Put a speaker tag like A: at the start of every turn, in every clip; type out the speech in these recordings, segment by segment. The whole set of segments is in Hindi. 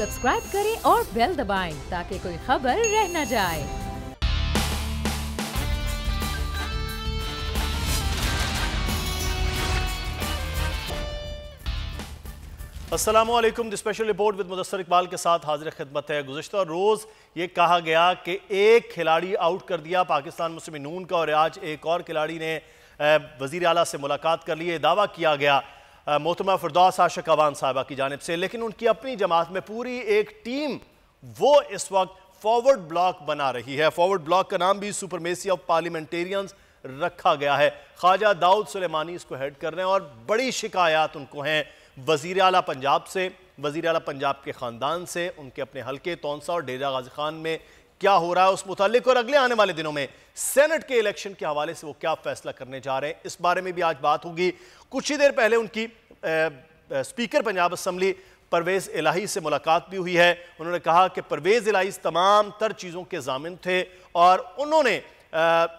A: सब्सक्राइब करें और बेल दबाएं ताकि कोई खबर रह न जाए।
B: अस्सलामुअलैकुम। The special report with Mudassar Iqbal के साथ हाजिर खिदमत है। गुज़िश्ता रोज़ ये कहा गया कि एक खिलाड़ी आउट कर दिया पाकिस्तान मुस्लिम नून का, और आज एक और खिलाड़ी ने वज़ीर आला से मुलाकात कर ली। ये दावा किया गया मोहतरमा फिरदौस आशिक अवान साहिबा की जानिब से, लेकिन उनकी अपनी जमात में पूरी एक टीम वो इस वक्त फॉरवर्ड ब्लॉक बना रही है। फॉरवर्ड ब्लॉक का नाम भी सुपरमेसी ऑफ पार्लियामेंटेरियंस रखा गया है। ख्वाजा दाऊद सुलेमानी इसको हेड कर रहे हैं और बड़ी शिकायत उनको हैं वज़ीर आला पंजाब से, वज़ीर आला पंजाब के ख़ानदान से, उनके अपने हल्के तौंसा और डेरा गाजी खान में क्या हो रहा है उस मुतालिक, और अगले आने वाले दिनों में सेनेट के इलेक्शन के हवाले से वो क्या फैसला करने जा रहे हैं, इस बारे में भी आज बात होगी। कुछ ही देर पहले उनकी स्पीकर पंजाब असम्बली परवेज़ इलाही से मुलाकात भी हुई है। उन्होंने कहा कि परवेज़ इलाही इस तमाम तर चीज़ों के ज़ामिन थे और उन्होंने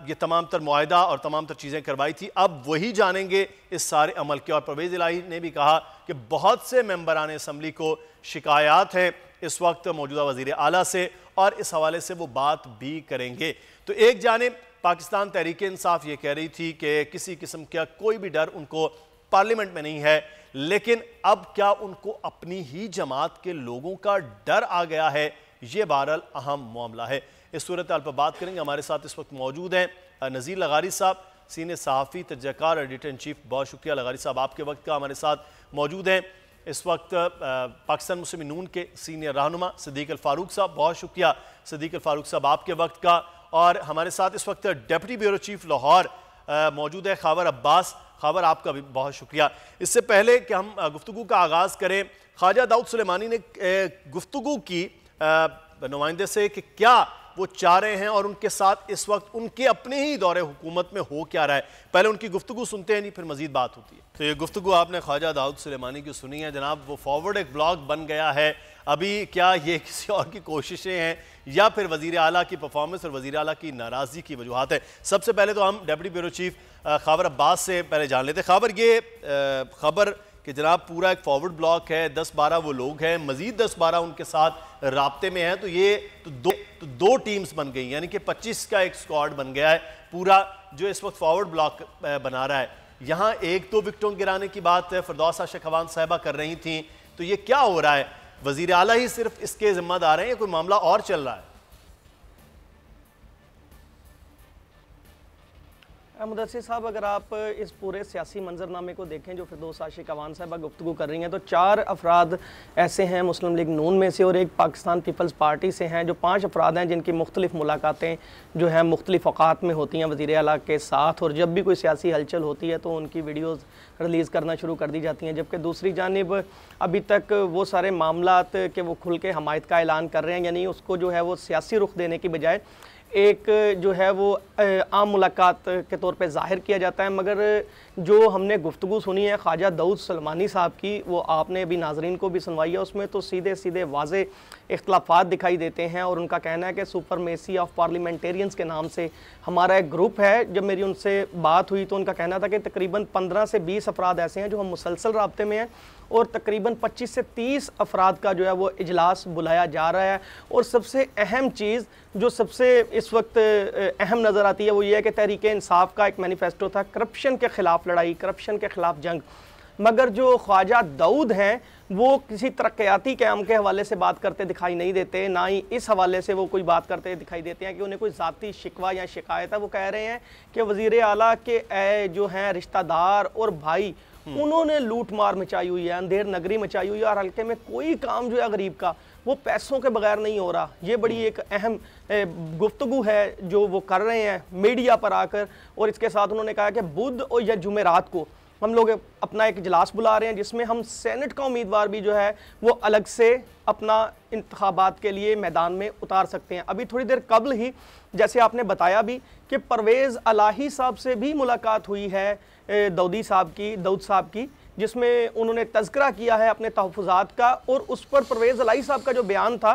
B: ये तमाम तर मुआहदा और तमाम तर चीज़ें करवाई थी। अब वही जानेंगे इस सारे अमल के। और परवेज़ इलाही ने भी कहा कि बहुत से मेंबरान असम्बली को शिकायत है इस वक्त मौजूदा वज़ीर आला से, और इस हवाले से वो बात भी करेंगे। तो एक जानिब पाकिस्तान तहरीक इंसाफ ये कह रही थी कि किसी किस्म का कोई भी डर उनको पार्लियामेंट में नहीं है, लेकिन अब क्या उनको अपनी ही जमात के लोगों का डर आ गया है? ये बहरहाल अहम मामला है। इस सूरत हाल पर बात करेंगे। हमारे साथ इस वक्त मौजूद हैं नज़ीर लगारी साहब, सीनियर सहाफ़ी तजज़ियाकार एडिटर इन चीफ। बहुत शुक्रिया लगारी साहब आपके वक्त का। हमारे साथ मौजूद हैं इस वक्त पाकिस्तान मुस्लिम नून के सीनियर रहनुमा सिद्दीक अल फारूक साहब। बहुत शुक्रिया सिद्दीक अल फारूक साहब आपके वक्त का। और हमारे साथ इस वक्त डेप्यूटी ब्यूरो चीफ लाहौर मौजूद है खावर अब्बास। खावर आपका भी बहुत शुक्रिया। इससे पहले कि हम गुफ्तगू का आगाज़ करें, ख्वाजा दाऊद सुलेमानी ने गुफ्तगू की नुमाइंदे से कि क्या वो चाह रहे हैं और उनके साथ इस वक्त उनके अपने ही दौरे हुकूमत में हो क्या रहा है। पहले उनकी गुफ्तगू सुनते हैं, नहीं फिर मजीद बात होती है। तो ये गुफ्तगू आपने ख्वाजा दाऊद सुलेमानी की सुनी है जनाब। वो फॉरवर्ड एक ब्लॉक बन गया है। अभी क्या ये किसी और की कोशिशें हैं या फिर वज़ीर आला की परफॉर्मेंस और वज़ीर आला की नाराज़गी की वजूहत है? सबसे पहले तो हम deputy bureau chief Khawar Abbas से पहले जान लेते। खावर, ये खबर कि जनाब पूरा एक फॉरवर्ड ब्लॉक है, 10-12 वो लोग हैं, मजीद 10-12 उनके साथ राब्ते में हैं, तो ये दो टीम्स बन गई, यानी कि 25 का एक स्क्वाड बन गया है पूरा जो इस वक्त फॉरवर्ड ब्लॉक बना रहा है। यहाँ 1-2 विकेटों गिराने की बात फिरदौस आशिक अवान साहिबा कर रही थी, तो ये क्या हो रहा है? वज़ीर आला ही सिर्फ इसके जिम्मेदार हैं या कोई मामला और चल रहा है?
C: मुदस्सिर साहब, अगर आप इस पूरे सियासी मंजरनामे को देखें जो फिरदौस आशिक अवान साहिबा गुफ्तगू कर रही हैं, तो 4 अफराद ऐसे हैं मुस्लिम लीग नून में से और एक पाकिस्तान पीपल्स पार्टी से हैं, जो 5 अफराद हैं जिनकी मुख्तलिफ मुलाकातें जो हैं मुख्तलिफ औक़ात में होती हैं वज़ीर आला के साथ, और जब भी कोई सियासी हलचल होती है तो उनकी वीडियोज़ रिलीज़ करना शुरू कर दी जाती हैं। जबकि दूसरी जानिब अभी तक वो सारे मामलात के वो खुल के हमायत का ऐलान कर रहे हैं, यानी उसको जो है वो सियासी रुख देने की बजाय एक जो है वो आम मुलाकात के तौर पे ज़ाहिर किया जाता है। मगर जो हमने गुफ्तगू सुनी है ख्वाजा दाऊद सुलेमानी साहब की, वो आपने अभी नाजरीन को भी सुनवाई है, उसमें तो सीधे सीधे वाज़े इख्तलाफात दिखाई देते हैं। और उनका कहना है कि सुपरमेसी ऑफ पार्लियामेंटेरियंस के नाम से हमारा एक ग्रुप है। जब मेरी उनसे बात हुई तो उनका कहना था कि तकरीबन 15 से 20 अफराद ऐसे हैं जो हम मुसलसल राब्ते में हैं, और तकरीबन 25 से 30 अफराद का जो है वो इजलास बुलाया जा रहा है। और सबसे अहम चीज़ जो सबसे इस वक्त अहम नज़र आती है वो ये है कि तहरीक इंसाफ का एक मैनिफेस्टो था करप्शन के ख़िलाफ़ लड़ाई, करप्शन के ख़िलाफ़ जंग। मगर जो ख्वाजा दाऊद हैं वो किसी तरक्याती काम के हवाले से बात करते दिखाई नहीं देते, ना ही इस हवाले से वो कोई बात करते दिखाई देते हैं कि उन्हें कोई ज़ाती शिकवा या शिकायत है। वो कह रहे हैं कि वज़ीर आला के जो हैं रिश्तेदार और भाई, उन्होंने लूट मार मचाई हुई है, अंधेर नगरी मचाई हुई है, और हल्के में कोई काम जो है गरीब का वो पैसों के बगैर नहीं हो रहा। ये बड़ी एक अहम गुफ्तगू है जो वो कर रहे हैं मीडिया पर आकर। और इसके साथ उन्होंने कहा कि बुध और या जुमेरात को हम लोग अपना एक इजलास बुला रहे हैं जिसमें हम सेनेट का उम्मीदवार भी जो है वो अलग से अपना इंतखाबात के लिए मैदान में उतार सकते हैं। अभी थोड़ी देर कबल ही जैसे आपने बताया भी कि परवेज़ इलाही साहब से भी मुलाकात हुई है दाऊद साहब की, जिसमें उन्होंने तज़किरा किया है अपने तहफ़्फ़ुज़ात का। और उस पर परवेज़ इलाही साहब का जो बयान था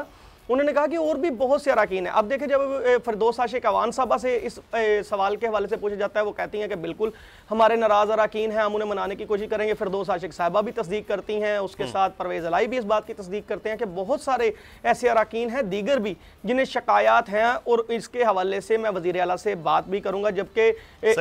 C: उन्होंने कहा कि और भी बहुत से अरकान हैं। अब देखिए, जब फिरदौस आशिक अवान साहबा से इस सवाल के हवाले से पूछा जाता है, वो कहती हैं कि बिल्कुल हमारे नाराज़ अरकान हैं, हम उन्हें मनाने की कोशिश करेंगे। फिरदौस आशिक साहबा भी तस्दीक करती हैं, उसके साथ परवेज़ अलाई भी इस बात की तस्दीक करते हैं कि बहुत सारे ऐसे अरकान हैं दीगर भी जिन्हें शिकायत हैं, और इसके हवाले से मैं वज़ीर आला से बात भी करूँगा। जबकि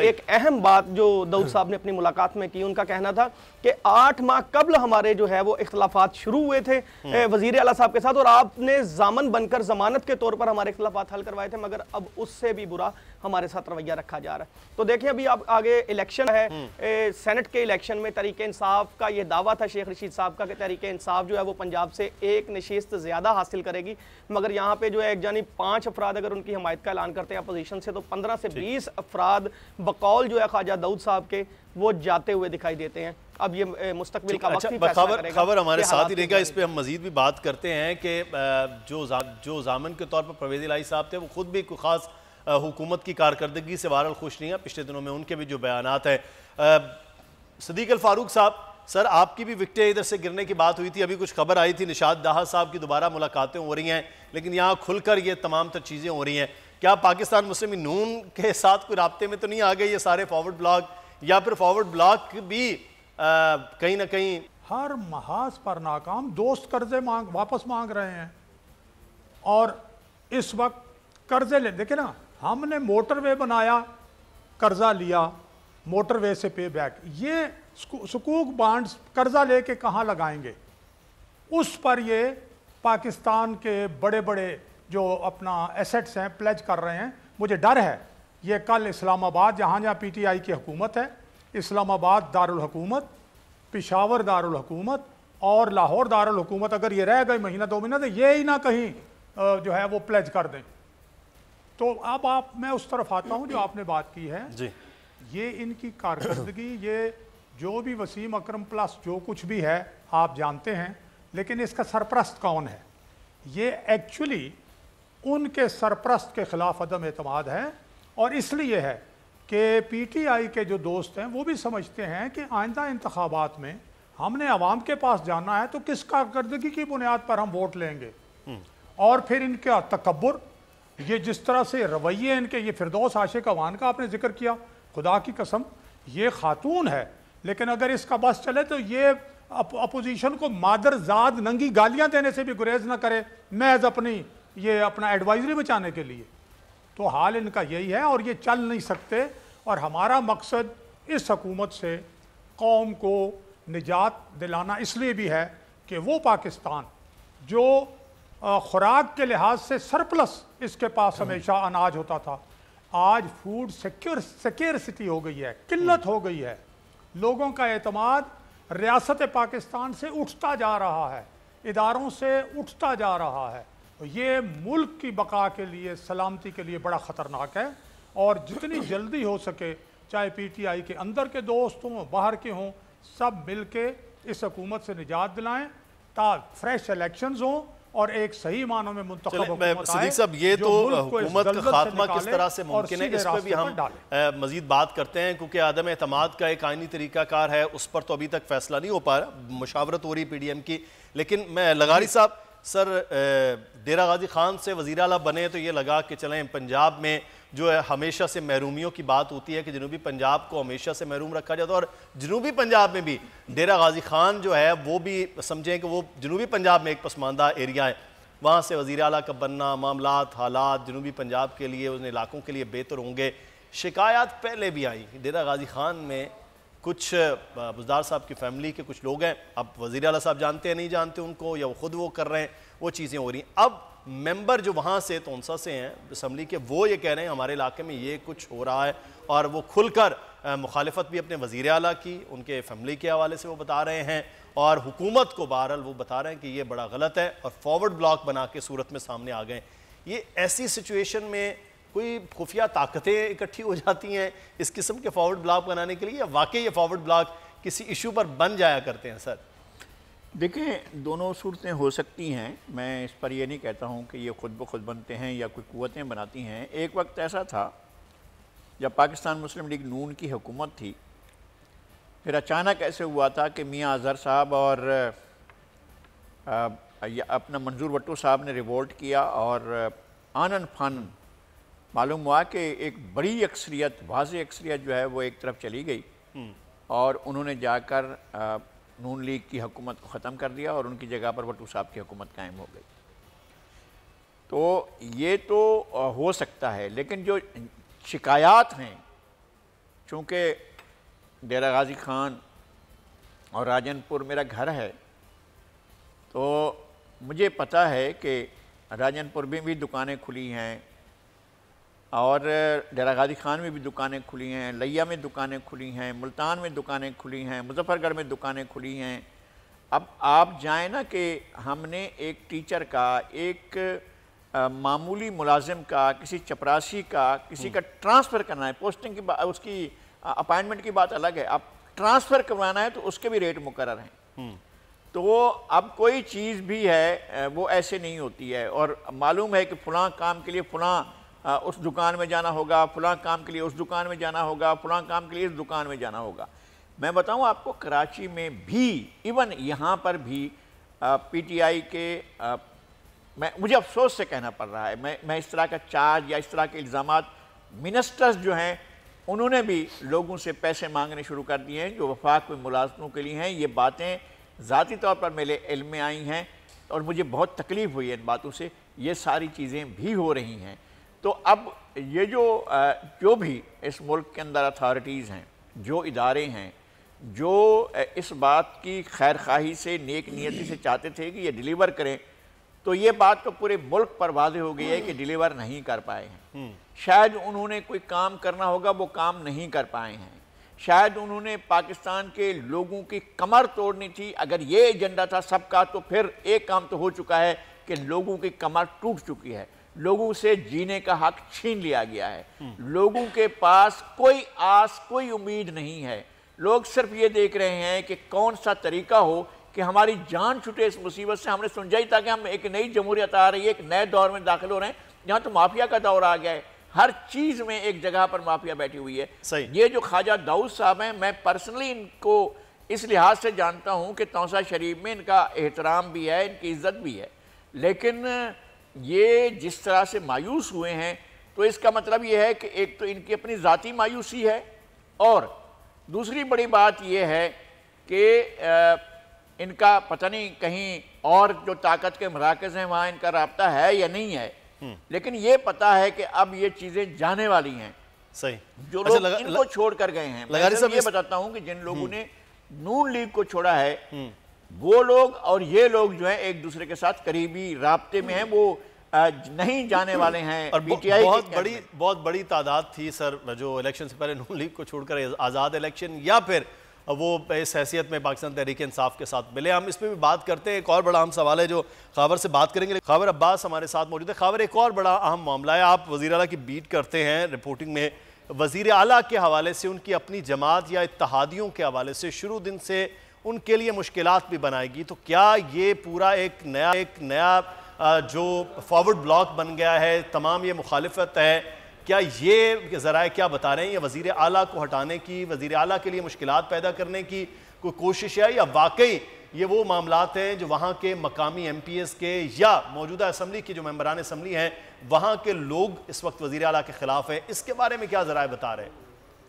C: एक अहम बात जो दाऊद साहब ने अपनी मुलाकात में की, उनका कहना था कि 8 माह कबल हमारे जो है वो इख्तलाफात शुरू हुए थे वज़ीर आला साहब के साथ, और आपने जामन बनकर जमानत के तौर पर हमारे इख्तलाफात हल करवाए थे, मगर अब उससे भी बुरा हमारे साथ रवैया रखा जा रहा है। तो देखिए, अभी आप आगे इलेक्शन है, सेनेट के इलेक्शन में तहरीक इंसाफ का ये दावा था शेख रशीद साहब का कि तहरीक इंसाफ जो है वो पंजाब से एक नशिस्त ज्यादा हासिल करेगी, मगर यहाँ पे जो है एक जानी 5 अफराद अगर उनकी हमायत का ऐलान करते हैं अपोजिशन से, तो 15 से 20 अफराद बकौल जो है ख्वाजा दाऊद साहब के वो जाते हुए दिखाई देते हैं। अब ये मुस्तकबिल का वक्त ही फैसला करेगा।
B: खबर हमारे साथ ही रहेगा, इस पे हम मजीद भी बात करते हैं कि जो जामन के तौर पर परवेज़ इलाही साहब थे, वो खुद भी कोई खास हुकूमत की कारकर्दगी से बहरहाल खुश नहीं है। पिछले दिनों में उनके भी जो बयानात हैं। सदीक अल फारूक साहब, सर आपकी भी विकटें इधर से गिरने की बात हुई थी, अभी कुछ खबर आई थी निशात दाहा साहब की दोबारा मुलाकातें हो रही हैं, लेकिन यहाँ खुलकर ये तमाम तर चीज़ें हो रही हैं। क्या पाकिस्तान मुस्लिम नून के साथ कोई राब्ते में तो नहीं आ गए ये सारे फॉरवर्ड ब्लॉक, या फिर फॉरवर्ड ब्लॉक भी कहीं ना कहीं
D: हर महाज पर नाकाम? दोस्त कर्जे वापस मांग रहे हैं, और इस वक्त कर्जे ले, देखिए ना, हमने मोटरवे बनाया, कर्जा लिया, मोटरवे से पे बैक, ये सुकूक बांड्स कर्जा लेके कहाँ लगाएंगे? उस पर ये पाकिस्तान के बड़े बड़े जो अपना एसेट्स हैं प्लेज कर रहे हैं। मुझे डर है ये कल इस्लामाबाद, जहाँ जहाँ PTI की हुकूमत है, इस्लामाबाद दारुल हुकूमत, पेशावर दारुल हुकूमत और लाहौर दारुल हुकूमत, अगर ये रह गए महीना 2 महीना, तो ये ही ना कहीं जो है वो प्लेज कर दें। तो अब मैं उस तरफ आता हूँ जो आपने बात की है
B: जी।
D: ये इनकी कारकर्दगी, ये जो भी वसीम अकरम प्लस जो कुछ भी है आप जानते हैं, लेकिन इसका सरपरस्त कौन है? ये एक्चुअली उनके सरपरस्त के खिलाफ अदम एतमाद है, और इसलिए है कि PTI के जो दोस्त हैं वो भी समझते हैं कि आइंदा इंतखाबात में हमने अवाम के पास जाना है, तो किस कारकर्दगी की बुनियाद पर हम वोट लेंगे। और फिर इनका तकब्बुर, ये जिस तरह से रवैये इनके, ये फिरदौस आशिक अवान का आपने जिक्र किया, खुदा की कसम ये खातून है, लेकिन अगर इसका बस चले तो ये अपोजिशन को मादरजाद नंगी गालियां देने से भी गुरेज ना करे, महज अपनी ये अपना एडवाइजरी बचाने के लिए। तो हाल इनका यही है, और ये चल नहीं सकते। और हमारा मकसद इस हुकूमत से कौम को निजात दिलाना इसलिए भी है कि वो पाकिस्तान जो खुराक के लिहाज से सरप्लस इसके पास हमेशा अनाज होता था, आज फूड सिक्योरिटी हो गई है, किल्लत हो गई है। लोगों का एतमाद रियासत पाकिस्तान से उठता जा रहा है, इदारों से उठता जा रहा है। तो ये मुल्क की बका के लिए, सलामती के लिए बड़ा ख़तरनाक है। और जितनी जल्दी हो सके, चाहे PTI के अंदर के दोस्त हों, बाहर के हों, सब मिल के इस हुकूमत से निजात दिलाएं, ताकि फ्रेश इलेक्शंस हों और एक सही मानों में मुंतखब हुकूमत आए।
B: सदीक साहब, ये तो हुकूमत का खात्मा किस तरह से मुमकिन है, इस पर भी हम मजीद बात करते हैं, क्योंकि आदम एतमाद का एक आइनी तरीकाकार है, उस पर तो अभी तक फैसला नहीं हो पा रहा, मुशावरत हो रही PDM की। लेकिन मैं लगारी साहब, सर डेरा गाजी खान से वज़ीर आला बने तो ये लगा कि चलें पंजाब में जो है हमेशा से महरूमियों की बात होती है कि जनूबी पंजाब को हमेशा से महरूम रखा जाता है, और जनूबी पंजाब में भी डेरा गाजी खान जो है वो भी समझें कि वो जनूबी पंजाब में एक पसमानदा एरिया है, वहाँ से वज़ीर आला का बनना, मामलात हालात जनूबी पंजाब के लिए, उन इलाकों के लिए बेहतर होंगे। शिकायत पहले भी आई, डेरा गाजी खान में कुछ बुज़दार साहब की फैमिली के कुछ लोग हैं, अब वज़ीर आला साहब जानते हैं नहीं जानते उनको, या वो खुद वो कर रहे हैं, वो चीज़ें हो रही हैं। अब मेंबर जो वहाँ से तोनसा से हैं असम्बली के, वो ये कह रहे हैं हमारे इलाके में ये कुछ हो रहा है, और वो खुलकर मुखालिफत भी अपने वज़ीर आला की, उनके फैमिली के हवाले से वो बता रहे हैं, और हुकूमत को बहरहाल वो बता रहे हैं कि ये बड़ा गलत है, और फॉरवर्ड ब्लॉक बना के सूरत में सामने आ गए। ये ऐसी सिचुएशन में कोई खुफिया ताकतें इकट्ठी हो जाती हैं इस किस्म के फॉरवर्ड ब्लॉक बनाने के लिए, या वाकई ये फॉरवर्ड ब्लॉक किसी इशू पर बन जाया करते हैं? सर
E: देखें, दोनों सूरतें हो सकती हैं, मैं इस पर यह नहीं कहता हूँ कि ये ख़ुद ब खुद बनते हैं या कोई क़ुव्वतें बनाती हैं। एक वक्त ऐसा था जब पाकिस्तान मुस्लिम लीग नून की हुकूमत थी, फिर अचानक ऐसे हुआ था कि मियाँ अज़हर साहब और अपना मंजूर भट्टो साहब ने रिवोल्ट किया और आनन फानन मालूम हुआ कि एक बड़ी अक्सरियत, वाज़ेह अक्सरियत जो है वो एक तरफ चली गई और उन्होंने जाकर नून लीग की हुकूमत को ख़त्म कर दिया और उनकी जगह पर भट्टो साहब की हुकूमत कायम हो गई। तो ये तो हो सकता है, लेकिन जो शिकायत हैं, चूँकि डेरा गाजी खान और राजनपुर मेरा घर है, तो मुझे पता है कि राजनपुर में भी दुकानें खुली हैं और डेरा गाजी खान में भी दुकानें खुली हैं, लिया में दुकानें खुली हैं, मुल्तान में दुकानें खुली हैं, मुजफ्फरगढ़ में दुकानें खुली हैं। अब आप जाएं ना कि हमने एक टीचर का, एक मामूली मुलाजिम का, किसी चपरासी का, किसी का ट्रांसफ़र करना है, पोस्टिंग की बात, उसकी अपॉइंटमेंट की बात अलग है, अब ट्रांसफ़र करवाना है तो उसके भी रेट मुकर्रर हैं। तो अब कोई चीज़ भी है वो ऐसे नहीं होती है और मालूम है कि फ़लाँ काम के लिए फ़लाँ उस दुकान में जाना होगा, फ़लाँ काम के लिए उस दुकान में जाना होगा, फ़लाँ काम के लिए इस दुकान में जाना होगा। मैं बताऊं आपको, कराची में भी, इवन यहाँ पर भी पीटीआई के मुझे अफसोस से कहना पड़ रहा है, मैं इस तरह का चार्ज या इस तरह के इल्ज़ामात, मिनिस्टर्स जो हैं उन्होंने भी लोगों से पैसे मांगने शुरू कर दिए हैं जो वफाक में मुलाजमों के लिए हैं। ये बातें ज़ाती तौर पर मेरे इल्म में आई हैं और मुझे बहुत तकलीफ़ हुई है इन बातों से। ये सारी चीज़ें भी हो रही हैं। तो अब ये जो भी इस मुल्क के अंदर अथॉरिटीज़ हैं, जो इदारे हैं, जो इस बात की खैर खाही से, नेक नियति से चाहते थे कि ये डिलीवर करें, तो ये बात तो पूरे मुल्क पर वाज़ेह हो गई है कि डिलीवर नहीं कर पाए हैं। शायद उन्होंने कोई काम करना होगा, वो काम नहीं कर पाए हैं। शायद उन्होंने पाकिस्तान के लोगों की कमर तोड़नी थी। अगर ये एजेंडा था सबका, तो फिर एक काम तो हो चुका है कि लोगों की कमर टूट चुकी है, लोगों से जीने का हक छीन लिया गया है। लोगों के पास कोई आस, कोई उम्मीद नहीं है। लोग सिर्फ ये देख रहे हैं कि कौन सा तरीका हो कि हमारी जान छूटे इस मुसीबत से। हमने समझा ही था कि हम एक नई जमहूरियत आ रही है, एक नए दौर में दाखिल हो रहे हैं, जहाँ तो माफिया का दौर आ गया है। हर चीज़ में एक जगह पर माफिया बैठी हुई है। सही। ये जो ख्वाजा दाऊद साहब हैं, मैं पर्सनली इनको इस लिहाज से जानता हूँ कि तौसा शरीफ में इनका एहतराम भी है, इनकी इज्जत भी है, लेकिन ये जिस तरह से मायूस हुए हैं, तो इसका मतलब ये है कि एक तो इनकी अपनी ज़ाती मायूसी है और दूसरी बड़ी बात यह है कि इनका पता नहीं कहीं और जो ताकत के मराकज़ हैं वहाँ इनका राब्ता है या नहीं है, लेकिन ये पता है कि अब ये चीज़ें जाने वाली हैं।
B: सही।
E: जो लोग इनको छोड़ कर गए हैं, मैं ये बताता हूँ कि जिन लोगों ने नून लीग को छोड़ा है, वो लोग और ये लोग जो है एक दूसरे के साथ करीबी राब्ते में हैं, वो नहीं जाने वाले हैं।
B: और बहुत बड़ी तादाद थी सर जो इलेक्शन से पहले नून लीग को छोड़कर आज़ाद इलेक्शन या फिर वो इस हैसियत में पाकिस्तान तहरीक इंसाफ के साथ मिले। हम इस पर भी बात करते हैं। एक और बड़ा अहम सवाल है जो खावर से बात करेंगे। खावर अब्बास हमारे साथ मौजूद है। खावर, एक और बड़ा अहम मामला है, आप वज़ीर आला की बीट करते हैं रिपोर्टिंग में। वज़ीर आला के हवाले से, उनकी अपनी जमात या इत्तहादियों के हवाले से शुरू दिन से उनके लिए मुश्किलात भी बनाएगी, तो क्या ये पूरा एक नया जो फॉरवर्ड ब्लॉक बन गया है, तमाम ये मुखालिफत है, क्या ये ज़राए क्या बता रहे हैं, ये वज़ीर आला को हटाने की, वज़ीर आला के लिए मुश्किलात पैदा करने की कोई कोशिश है, या वाकई ये वो मामलात हैं जो वहाँ के मकामी MPs के या मौजूदा असम्बली की जो मेंबरान असम्बली हैं वहाँ के लोग इस वक्त वज़ीर आला के ख़िलाफ़ हैं? इसके बारे में क्या ज़राए बता रहे हैं?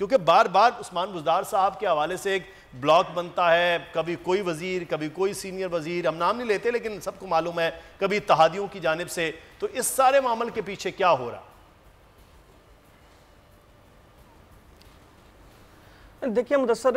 B: क्योंकि बार बार उस्मान बुज़दार साहब के हवाले से एक ब्लॉक बनता है, कभी कोई वज़ीर, कभी कोई सीनियर वज़ीर, हम नाम नहीं लेते लेकिन सबको मालूम है, कभी इत्तहादियों की जानिब से। तो इस सारे मामले के पीछे क्या हो रहा?
C: देखिए मुदस्सर,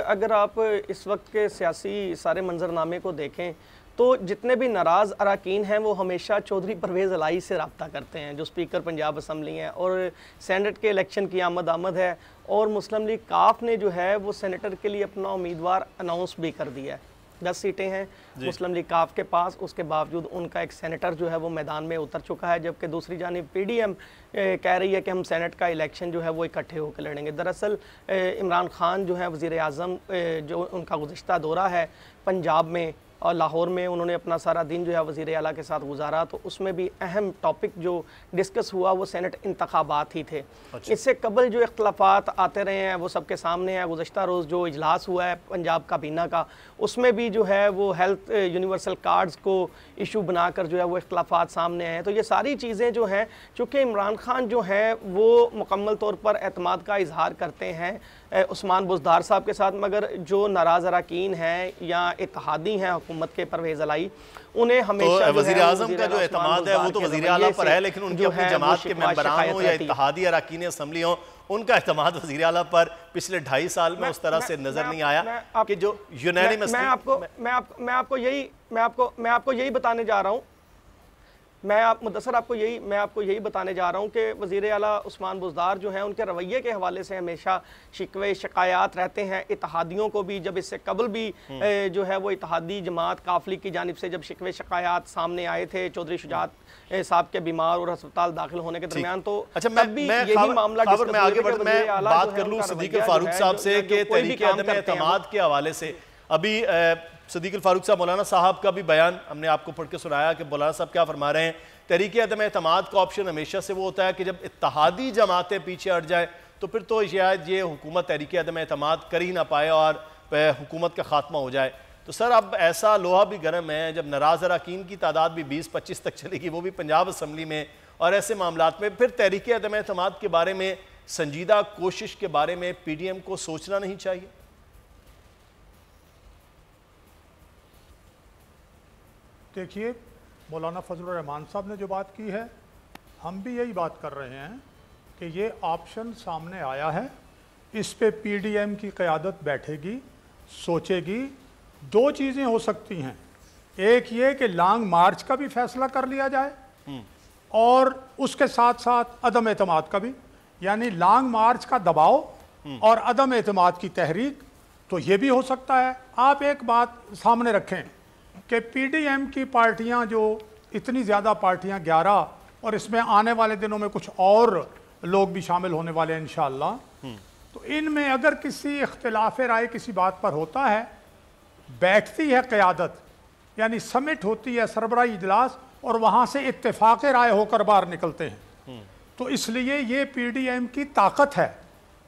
C: अगर आप इस वक्त के सियासी सारे मंजरनामे को देखें तो जितने भी नाराज़ अरकान हैं वो हमेशा चौधरी परवेज़ इलाही से रब्ता करते हैं, जो स्पीकर पंजाब असम्बली हैं, और सेनेट के इलेक्शन की आमद है, और मुस्लिम लीग काफ ने जो है वो सेनेटर के लिए अपना उम्मीदवार अनाउंस भी कर दिया है। 10 सीटें हैं मुस्लिम लीग काफ के पास, उसके बावजूद उनका एक सेनेटर जो है वो मैदान में उतर चुका है, जबकि दूसरी जानिब PDM कह रही है कि हम सेनेट का इलेक्शन जो है वो इकट्ठे होकर लड़ेंगे। दरअसल इमरान खान जो है वज़ीर आज़म, जो उनका गुज़िश्ता दौरा है पंजाब में, और लाहौर में उन्होंने अपना सारा दिन जो है वज़ीर आला के साथ गुजारा, तो उसमें भी अहम टॉपिक जो डिस्कस हुआ वो सेनेट इंतखाबात ही थे। इससे कबल जो इख्तलाफात आते रहे हैं वो सबके सामने है। गुज़श्ता रोज़ जो इजलास हुआ है पंजाब काबीना का, उसमें भी जो है वो हेल्थ यूनिवर्सल कार्ड्स को इशू बनाकर जो है वो इख्तलाफात सामने आए हैं। तो ये सारी चीज़ें जो हैं, चूँकि इमरान खान जो हैं वो मुकम्मल तौर पर एतमाद का इजहार करते हैं उस्मान बुज़दार साहब के साथ, मगर जो नाराज़ अरकान हैं या इत्तेहादी हैं हुकूमत के, परवेज़ अलाई, उन्हें हमेशा
B: तो वज़ीर आज़म का जो एतमाद है वो तो वज़ीर आला पर है, लेकिन उनकी अपनी जमात के मेंबरान हो या इत्तेहादी अरकान असम्बली हो, उनका एतमाद वज़ीर आला पर पिछले 2.5 साल में उस तरह से नजर नहीं आया कि जो यूनानिमस।
C: मैं आपको यही बताने जा रहा हूँ, मैं आपको यही बताने जा रहा हूँ कि वज़ीर आला उस्मान बुज़दार जो हैं उनके रवैये के हवाले से हमेशा शिकवे शिकायत रहते हैं इत्तेहादियों को भी। जब इससे कबल भी जो है वो इत्तेहादी जमात काफिली की जानिब से जब शिकवे शिकायत सामने आए थे चौधरी शुजात साहब के बीमार और अस्पताल दाखिल होने के दरमियान, तो
B: अच्छा मैं मामला आगे बढ़ मैं बात कर लूँ सिद्दीक फारूक साहब से कि तहरीक अदम एतमाद के हवाले से अभी सिद्दीक फारूक साहब मौलाना साहब का भी बयान हमने आपको पढ़ के सुनाया कि मौलाना साहब क्या फरमा रहे हैं। तहरीक अदम एतमाद का ऑप्शन हमेशा से वो होता है कि जब इत्तेहादी जमातें पीछे हट जाए तो फिर तो शायद ये हुकूमत तहरीक अदम एतमाद कर ही ना पाए और हुकूमत का खात्मा हो जाए। तो सर अब ऐसा लोहा भी गर्म है जब नाराज़ अरकान की तादाद भी 20-25 तक चलेगी, वो भी पंजाब असम्बली में, और ऐसे मामलात में फिर तहरीक अदम एतमाद के बारे में संजीदा कोशिश के बारे में PDM को सोचना नहीं चाहिए?
D: देखिए, मौलाना फजलुर रहमान साहब ने जो बात की है, हम भी यही बात कर रहे हैं कि ये ऑप्शन सामने आया है, इस पे PDM की क़यादत बैठेगी, सोचेगी। 2 चीज़ें हो सकती हैं, एक ये कि लॉन्ग मार्च का भी फैसला कर लिया जाए और उसके साथ साथ अदम एतमाद का भी, यानी लॉन्ग मार्च का दबाव और अदम एतमाद की तहरीक, तो ये भी हो सकता है। आप एक बात सामने रखें कि PDM की पार्टियां जो इतनी ज़्यादा पार्टियां 11 और इसमें आने वाले दिनों में कुछ और लोग भी शामिल होने वाले हैं इंशाअल्लाह, तो इनमें अगर किसी इख्तिलाफ राय किसी बात पर होता है, बैठती है क़यादत, यानी समिट होती है सरबराही इजलास और वहाँ से इत्तेफाक राय होकर बाहर निकलते हैं। तो इसलिए ये PDM की ताकत है,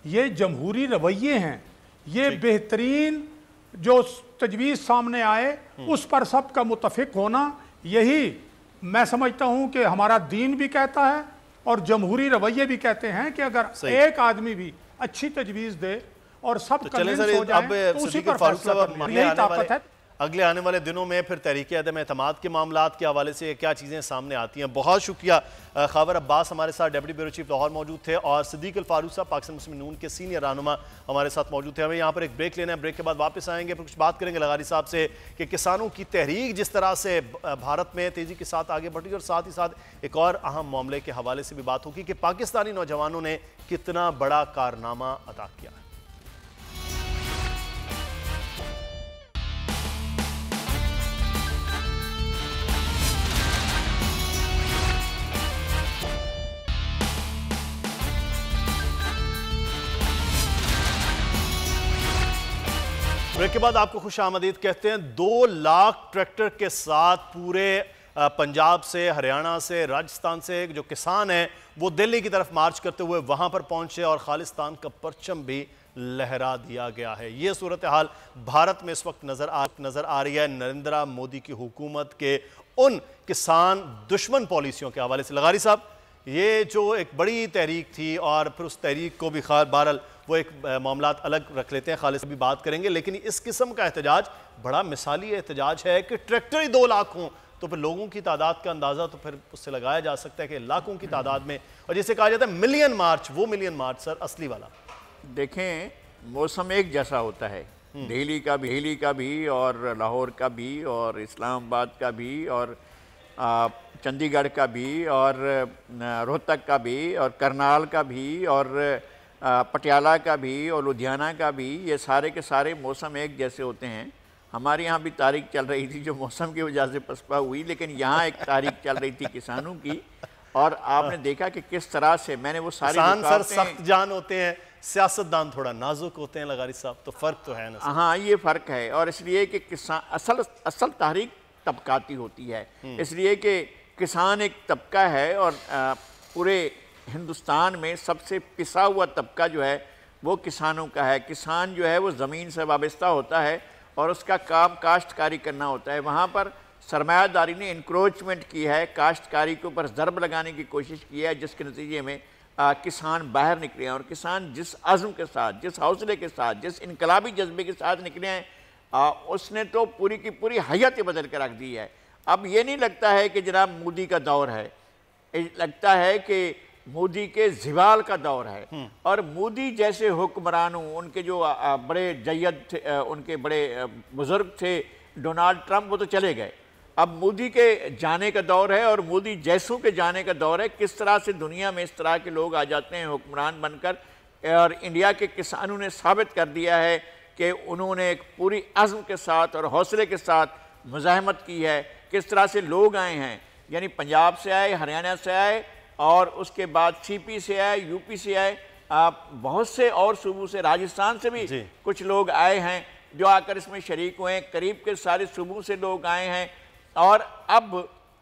D: ये जमहूरी रवैये हैं, ये बेहतरीन जो तजवीज़ सामने आए उस पर सबका मुतफिक होना, यही मैं समझता हूँ कि हमारा दीन भी कहता है और जमहूरी रवैये भी कहते हैं कि अगर एक आदमी भी अच्छी तजवीज़ दे और सब कन्विंस हो जाए तो उसी पर फैसला करना, यही ताकत है।
B: अगले आने वाले दिनों में फिर तहरीक अदम एतमाद के मामलात के हवाले से क्या चीज़ें सामने आती हैं। बहुत शुक्रिया। ख़ावर अब्बास हमारे साथ डेप्यूटी ब्यूरो चीफ लाहौर मौजूद थे और सिद्दीक फारूक साहब पाकिस्तान मुस्लिम नून के सीनियर रहनुमा हमारे साथ मौजूद थे। हमें यहाँ पर एक ब्रेक लेना है, ब्रेक के बाद वापस आएंगे, फिर कुछ बात करेंगे लगारी साहब से कि किसानों की तहरीक जिस तरह से भारत में तेज़ी के साथ आगे बढ़ी और साथ ही साथ एक और अहम मामले के हवाले से भी बात होगी कि पाकिस्तानी नौजवानों ने कितना बड़ा कारनामा अदा किया है। ब्रेक के बाद आपको खुश आमदीद कहते हैं। 2 लाख ट्रैक्टर के साथ पूरे पंजाब से, हरियाणा से, राजस्थान से जो किसान हैं वो दिल्ली की तरफ मार्च करते हुए वहां पर पहुंचे और खालिस्तान का परचम भी लहरा दिया गया है। ये सूरत हाल भारत में इस वक्त नजर आ रही है नरेंद्र मोदी की हुकूमत के उन किसान दुश्मन पॉलिसियों के हवाले से। लगारी साहब, ये जो एक बड़ी तहरीक थी और फिर उस तहरीक को भी बहरहाल वो एक मामलात अलग रख लेते हैं, खालिद से भी बात करेंगे, लेकिन इस किस्म का एहतजाज बड़ा मिसाली एहतजाज है कि ट्रैक्टर ही 2 लाख हों तो फिर लोगों की तादाद का अंदाज़ा तो फिर उससे लगाया जा सकता है कि लाखों की तादाद में, और जिसे कहा जाता है मिलियन मार्च, वो मिलियन मार्च सर असली वाला।
E: देखें, मौसम एक जैसा होता है, दिल्ली का भी और लाहौर का भी और इस्लामाबाद का भी और चंडीगढ़ का भी और रोहतक का भी और करनाल का भी और पटियाला का भी और लुधियाना का भी, ये सारे के सारे मौसम एक जैसे होते हैं। हमारे यहाँ भी तारीख चल रही थी जो मौसम की वजह से पसपा हुई, लेकिन यहाँ एक तारीख चल रही थी किसानों की, और आपने देखा कि किस तरह से मैंने वो सारी
B: सख्त जान होते हैं, सियासतदान थोड़ा नाजुक होते हैं लगारी साहब, तो फ़र्क तो है ना।
E: हाँ, ये फ़र्क है, और इसलिए कि किसान असल तहरीक तबकाती होती है, इसलिए कि किसान एक तबका है और पूरे हिंदुस्तान में सबसे पिसा हुआ तबका जो है वो किसानों का है। किसान जो है वो ज़मीन से वाबस्ता होता है और उसका काम काश्तकारी करना होता है। वहाँ पर सरमायादारी ने इंक्रोचमेंट की है, काश्तकारी के ऊपर ज़रब लगाने की कोशिश की है, जिसके नतीजे में किसान बाहर निकले हैं। और किसान जिस अज़्म के साथ, जिस हौसले के साथ, जिस इनकलाबी जज्बे के साथ निकले हैं, उसने तो पूरी की पूरी हैयत बदल कर रख दी है। अब ये नहीं लगता है कि जनाब मोदी का दौर है, लगता है कि मोदी के ज़िवाल का दौर है। और मोदी जैसे हुक्मरानों, उनके जो बड़े जय्यद थे, उनके बड़े बुज़ुर्ग थे डोनाल्ड ट्रंप, वो तो चले गए। अब मोदी के जाने का दौर है और मोदी जैसों के जाने का दौर है। किस तरह से दुनिया में इस तरह के लोग आ जाते हैं हुक्मरान बनकर, और इंडिया के किसानों ने साबित कर दिया है कि उन्होंने एक पूरी अज़्म के साथ और हौसले के साथ मुज़ाहमत की है। किस तरह से लोग आए हैं, यानी पंजाब से आए, हरियाणा से आए, और उसके बाद सीपी से आए, यूपी से आए, बहुत से और सूबों से, राजस्थान से भी कुछ लोग आए हैं जो आकर इसमें शरीक हुए हैं। करीब के सारे सूबों से लोग आए हैं। और अब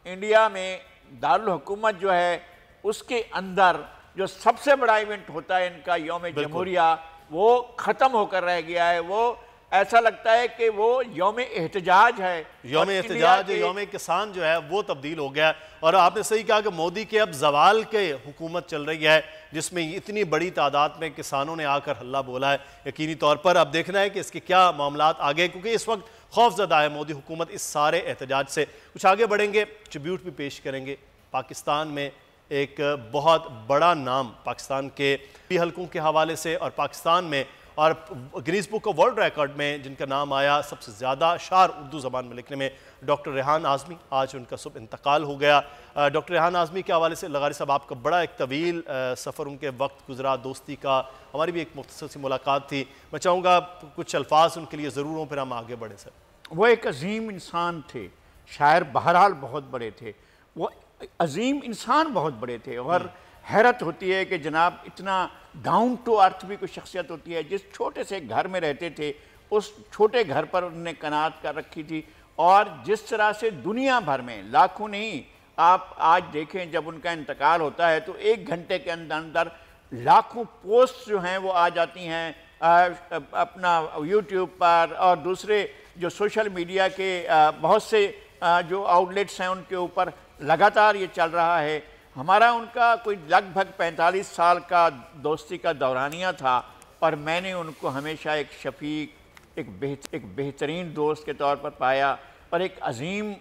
E: इंडिया में दारुल हुकूमत जो है उसके अंदर जो सबसे बड़ा इवेंट होता है इनका यौम जमहूरिया, वो ख़त्म होकर रह गया है। वो ऐसा लगता है कि वो यौम एहतजाज है,
B: यौम एहतजाज, यौम किसान जो है वो तब्दील हो गया। और आपने सही कहा कि मोदी के अब जवाल के हुकूमत चल रही है, जिसमें इतनी बड़ी तादाद में किसानों ने आकर हल्ला बोला है। यकीनी तौर पर अब देखना है कि इसके क्या मामलात आगे, क्योंकि इस वक्त खौफजदा है मोदी हुकूमत इस सारे एहतजाज से। कुछ आगे बढ़ेंगे, ट्रिब्यूट भी पेश करेंगे। पाकिस्तान में एक बहुत बड़ा नाम पाकिस्तान के हलकों के हवाले से, और पाकिस्तान में और Guinness book of world record में जिनका नाम आया सबसे ज़्यादा अशार उर्दू ज़बान में लिखने में, डॉक्टर रेहान आज़मी, आज उनका सुबह इंतकाल हो गया। डॉक्टर रेहान आज़मी के हवाले से लगारी साहब, आपका बड़ा एक तवील सफ़र उनके वक्त गुजरा, दोस्ती का, हमारी भी एक मुख्तसर सी मुलाकात थी। मैं चाहूँगा कुछ अल्फाज उनके लिए ज़रूर हों, फिर हम आगे बढ़े। सर,
E: वो एक अजीम इंसान थे, शायर बहरहाल बहुत बड़े थे, वो अजीम इंसान बहुत बड़े थे। और हैरत होती है कि जनाब इतना डाउन टू अर्थ भी कोई शख्सियत होती है। जिस छोटे से घर में रहते थे, उस छोटे घर पर उन्होंने कनात कर रखी थी। और जिस तरह से दुनिया भर में लाखों नहीं, आप आज देखें जब उनका इंतकाल होता है तो 1 घंटे के अंदर अंदर लाखों पोस्ट जो हैं वो आ जाती हैं अपना यूट्यूब पर, और दूसरे जो सोशल मीडिया के बहुत से जो आउटलेट्स हैं उनके ऊपर लगातार ये चल रहा है। हमारा उनका कोई लगभग 45 साल का दोस्ती का दौरानिया था, और मैंने उनको हमेशा एक शफीक, एक बेहतरीन दोस्त के तौर पर पाया, और एक अजीम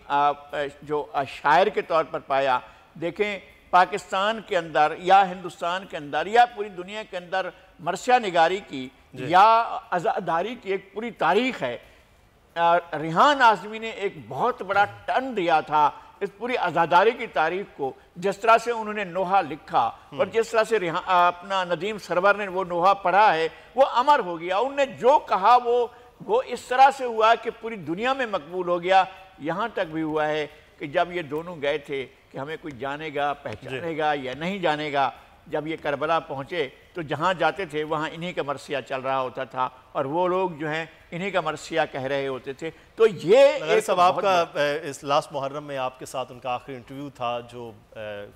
E: जो शायर के तौर पर पाया। देखें, पाकिस्तान के अंदर या हिंदुस्तान के अंदर या पूरी दुनिया के अंदर मरसिया निगारी की या आज़ादारी की एक पूरी तारीख़ है। रेहान आज़मी ने एक बहुत बड़ा टर्न दिया था इस पूरी आज़ादारी की तारीख को। जिस तरह से उन्होंने नोहा लिखा और जिस तरह से अपना नदीम सरवर ने वो नोहा पढ़ा है, वो अमर हो गया। उनने जो कहा वो इस तरह से हुआ कि पूरी दुनिया में मकबूल हो गया। यहाँ तक भी हुआ है कि जब ये दोनों गए थे कि हमें कोई जानेगा, पहचानेगा या नहीं जानेगा, जब ये करबला पहुँचे तो जहाँ जाते थे वहाँ इन्हीं का मरसिया चल रहा होता था, और वो लोग जो हैं इन्हीं का मरसिया कह रहे होते थे। तो ये
B: सब आपका इस लास्ट मुहर्रम में आपके साथ उनका आखिरी इंटरव्यू था जो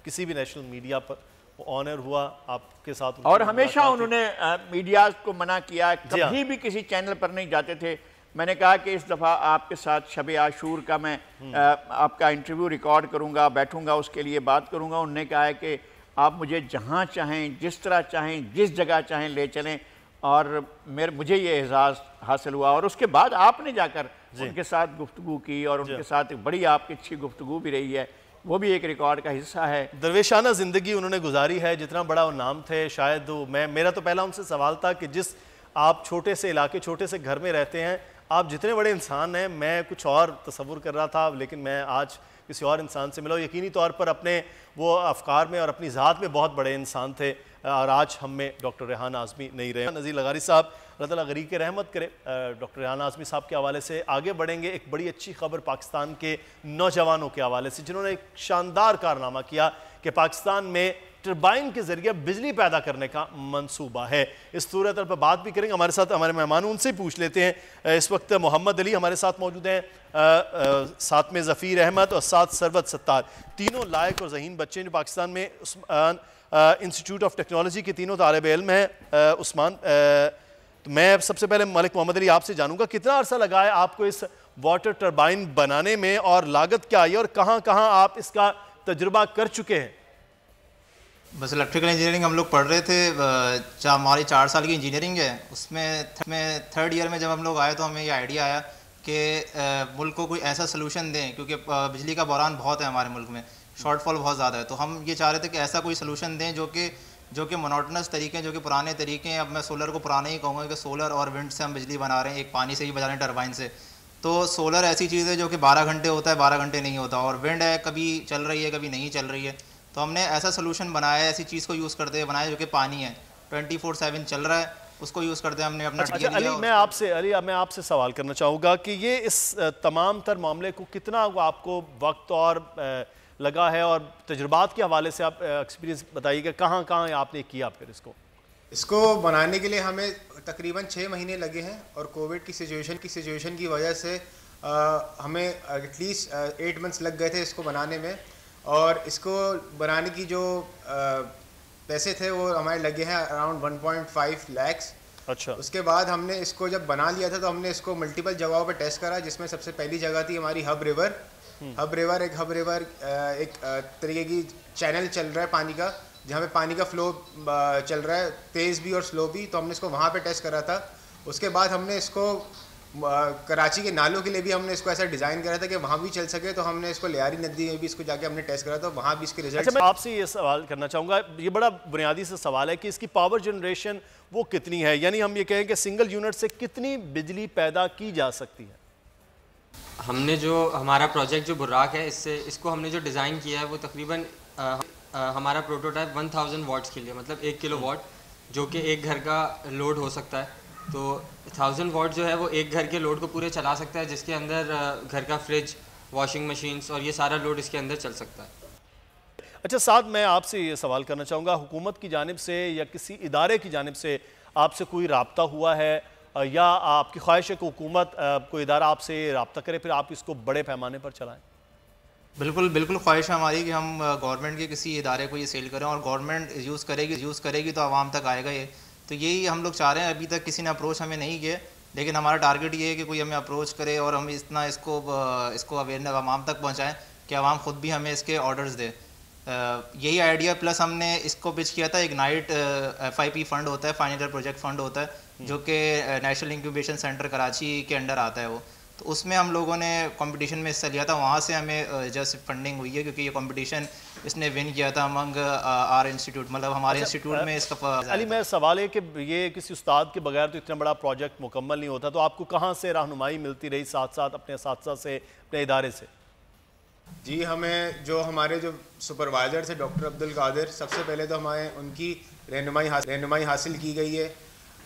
B: किसी भी नेशनल मीडिया पर ऑनर हुआ आपके साथ,
E: और हमेशा उन्होंने मीडिया को मना किया, कभी भी किसी चैनल पर नहीं जाते थे। मैंने कहा कि इस दफ़ा आपके साथ शब आशूर का मैं आपका इंटरव्यू रिकॉर्ड करूँगा, बैठूँगा, उसके लिए बात करूँगा। उन्होंने कहा है कि आप मुझे जहाँ चाहें, जिस तरह चाहें, जिस जगह चाहें ले चलें, और मुझे ये एहसास हासिल हुआ। और उसके बाद आपने जाकर उनके साथ गुफ्तगू की, और उनके साथ एक बड़ी आपकी अच्छी गुफ्तगू भी रही है, वो भी एक रिकॉर्ड का हिस्सा है।
B: दरवेशाना ज़िंदगी उन्होंने गुजारी है, जितना बड़ा वो नाम थे। शायद मेरा तो पहला उनसे सवाल था कि जिस आप छोटे से इलाके, छोटे से घर में रहते हैं, आप जितने बड़े इंसान हैं, मैं कुछ और तसव्वुर कर रहा था, लेकिन मैं आज किसी और इंसान से मिला। यकीनी तौर पर अपने वो अफकार में और अपनी ज़ात में बहुत बड़े इंसान थे, और आज हम में डॉक्टर रेहान आज़मी नहीं रहे। नज़ीर लगारी साहब, अल्लाह ताला गरीब के रहमत करे। डॉक्टर रेहान आज़मी साहब के हवाले से आगे बढ़ेंगे। एक बड़ी अच्छी खबर पाकिस्तान के नौजवानों के हवाले से, जिन्होंने एक शानदार कारनामा किया कि पाकिस्तान में टरबाइन के जरिए बिजली पैदा करने का मंसूबा है। इस सूरत पर बात भी करेंगे, हमारे साथ हमारे मेहमान उनसे पूछ लेते हैं। इस वक्त मोहम्मद अली हमारे साथ मौजूद हैं, साथ में ज़फ़ीर अहमद और साथ सरवत सत्तार, तीनों लायक और ज़हीन बच्चे जो पाकिस्तान में इंस्टीट्यूट ऑफ टेक्नोलॉजी के तीनों तालिब इल्म हैं। उस्मान, तो मैं सबसे पहले मलिक मोहम्मद अली आपसे जानूंगा, कितना अरसा लगा है आपको इस वाटर टरबाइन बनाने में और लागत क्या आई और कहाँ कहाँ आप इसका तजुर्बा कर चुके हैं?
F: बस इलेक्ट्रिकल इंजीनियरिंग हम लोग पढ़ रहे थे, हमारी 4 साल की इंजीनियरिंग है। उसमें थर्ड ईयर में जब हम लोग आए तो हमें ये आइडिया आया कि मुल्क को कोई ऐसा सोल्यूशन दें, क्योंकि बिजली का बहरान बहुत है हमारे मुल्क में, शॉर्टफॉल बहुत ज़्यादा है। तो हम ये चाह रहे थे कि ऐसा कोई सोल्यूशन दें जो कि मोनोटोनस तरीके हैं, जो कि पुराने तरीके हैं। अब मैं सोलर को पुराने ही कहूँगा कि सोलर और विंड से हम बिजली बना रहे हैं, एक पानी से ही बना रहे हैं टरबाइन से। तो सोलर ऐसी चीज़ है जो कि 12 घंटे होता है, 12 घंटे नहीं होता, और विंड है कभी चल रही है कभी नहीं चल रही है। तो हमने ऐसा सोल्यूशन बनाया है, ऐसी चीज़ को यूज़ करते हुए बनाया जो कि पानी है, 24/7 चल रहा है, उसको यूज़ करते हैं हमने अपना।
B: अच्छा अली, मैं आपसे सवाल करना चाहूँगा कि ये इस तमाम तर मामले को कितना आपको वक्त और लगा है, और तजुर्बात के हवाले से आप एक्सपीरियंस बताइएगा, कहाँ कहाँ आपने किया फिर
G: इसको बनाने के लिए हमें तकरीबन 6 महीने लगे हैं, और कोविड की सिचुएशन की वजह से हमें एटलीस्ट 8 मंथ्स लग गए थे इसको बनाने में। और इसको बनाने की जो पैसे थे वो हमारे लगे हैं अराउंड 1.5 लाख।
B: अच्छा, उसके
G: बाद हमने इसको जब बना लिया था तो हमने इसको मल्टीपल जगहों पर टेस्ट करा, जिसमें सबसे पहली जगह थी हमारी हब रिवर एक तरीके की चैनल चल रहा है पानी का, जहाँ पे पानी का फ्लो चल रहा है, तेज़ भी और स्लो भी। तो हमने इसको वहाँ पे टेस्ट करा था। उसके बाद हमने इसको कराची के नालों के लिए भी हमने इसको ऐसा डिज़ाइन करा था कि वहाँ भी चल सके। तो हमने इसको लियारी नदी में भी इसको जाके हमने टेस्ट करा था, वहाँ भी इसके रिजल्ट।
B: अच्छा, मैं आपसे ये सवाल करना चाहूँगा, ये बड़ा बुनियादी सा सवाल है कि इसकी पावर जनरेशन वो कितनी है, यानी हम ये कहें कि सिंगल यूनिट से कितनी बिजली पैदा की जा सकती है?
H: हमने जो हमारा प्रोजेक्ट जो बुर्राक है, इसको हमने जो डिज़ाइन किया है वो तकरीबन हमारा प्रोटोटाइप 1000 वाट्स के लिए, मतलब 1 किलोवाट, जो कि एक घर का लोड हो सकता है। तो 1000 वाट जो है वो एक घर के लोड को पूरे चला सकता है, जिसके अंदर घर का फ्रिज, वॉशिंग मशीन्स और ये सारा लोड इसके अंदर चल सकता है।
B: अच्छा, साथ मैं आपसे ये सवाल करना चाहूँगा, हुकूमत की जानिब से या किसी इदारे की जानिब से आपसे कोई राब्ता हुआ है, या आपकी ख्वाहिश है कि हुकूमत कोई इदारा आपसे राब्ता करे फिर आप इसको बड़े पैमाने पर चलाएं?
F: बिल्कुल ख्वाहिश है हमारी कि हम गवर्नमेंट के किसी इदारे को ये सेल करें, और गवर्नमेंट यूज़ करेगी तो आवाम तक आएगा ये। तो यही हम लोग चाह रहे हैं। अभी तक किसी ने अप्रोच हमें नहीं किया, लेकिन हमारा टारगेट ये है कि कोई हमें अप्रोच करे और हम इतना इसको अवेयरनेस आवाम तक पहुँचाएँ कि आवाम खुद भी हमें इसके ऑर्डर्स दे। यही आइडिया प्लस हमने इसको पिच किया था। इग्नाइट FIP फंड होता है, फाइनल प्रोजेक्ट फंड होता है, जो कि नेशनल इंक्यूबेशन सेंटर कराची के अंडर आता है वो। तो उसमें हम लोगों ने कंपटीशन में हिस्सा लिया था, वहाँ से हमें जस्ट फंडिंग हुई है, क्योंकि ये कंपटीशन इसने विन किया था अमंग आर इंस्टीट्यूट, मतलब हमारे इंस्टीट्यूट में इसका।
B: अली, मेरा सवाल है कि ये किसी उस्ताद के बगैर तो इतना बड़ा प्रोजेक्ट मुकम्मल नहीं होता, तो आपको कहाँ से रहनुमाई मिलती रही साथ साथ अपने साथ से, अपने इदारे से?
G: जी, हमें जो हमारे जो सुपरवाइज़र थे डॉक्टर अब्दुल कादिर, सबसे पहले तो हमें उनकी रहनुमाई हासिल की गई है।